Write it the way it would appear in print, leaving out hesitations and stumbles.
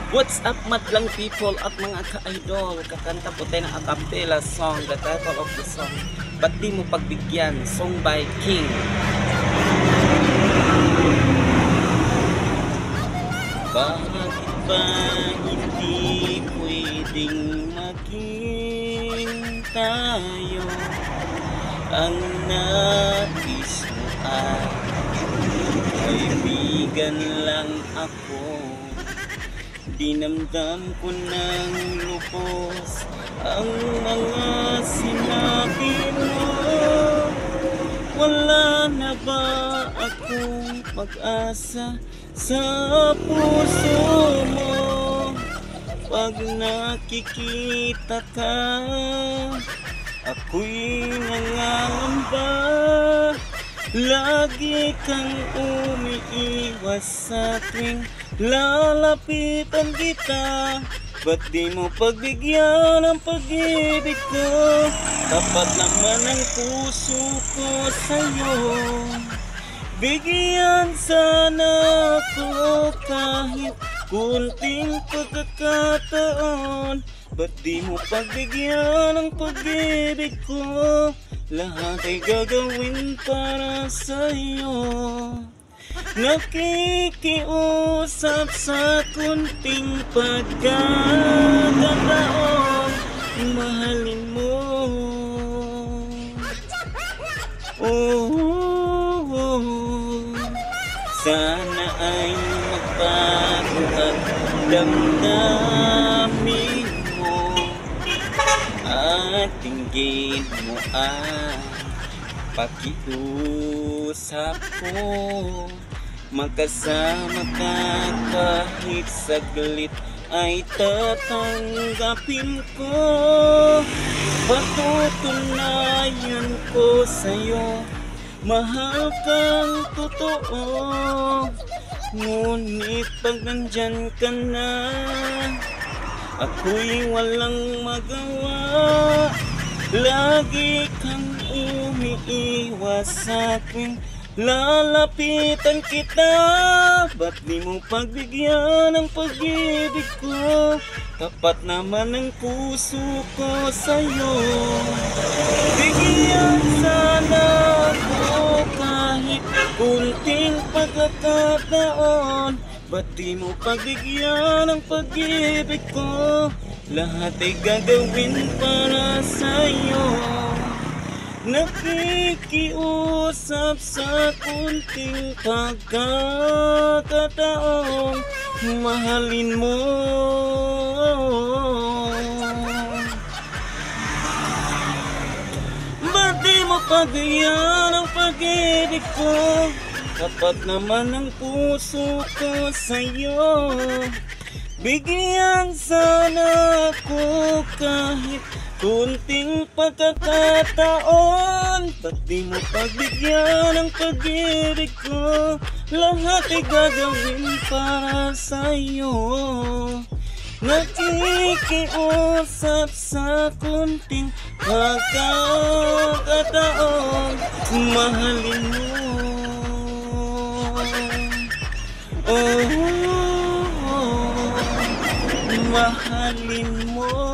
What's up madlang people at mga ka-idol? Kakanta po tayo ng a cappella song. The title of the song, Ba't Di Mo Pagbigyan? Song by King. Bakit ba hindi pwedeng maging tayo? Ang nais mo ay kaibigan lang ako. Dinamdam ko ng lubos ang mga sinabi mo. Wala na ba akong pag-asa sa puso mo? Pag nakikita ka, ako'y nangangamba. Lagi kang umiiwas sa tuwing lalapitan kita. Ba't di mo pagbigyan ang pag-ibig ko? Tapat naman ang puso ko sa'yo. Bigyan sana ako kahit kunting pagkakataon. Ba't di mo pagbigyan ang pag-ibig ko? Lahat ay gagawin para sa'yo. Nakikiusap sa kunting pagkakataon, mahalin mo. Sana ay magbago at damdamin mo at tingin mo ang pakiusap ko. Magkasama ka kahit saglit ay tatanggapin ko. Patutunayan ko sa'yo, mahal kang totoo. Ngunit pag nandyan ka na, ako'y walang magawa. Lagi kang umiiwas sa akin, lalapitan kita. Ba't di mo pagbigyan ang pag-ibig ko? Tapat naman ang puso ko sa'yo. Bigyan sana ako kahit kunting pagkakataon. Ba't di mo pagbigyan ang pag-ibig ko? Lahat ay gagawin para sa'yo. Nakikiusap sa kunting pagkakataon, mahalin mo. Ba't di mo pagbigyan ang pag-ibig ko? Tapat naman ang puso ko sa'yo. Bigyan sana ako kahit kunting pagkakataon. Ba't di mo pagbigyan ang pag-ibig ko? Lahat ay gagawin para sa'yo. Nakikiusap sa kunting pagkakataon, mahalin mo. Mahalin mo.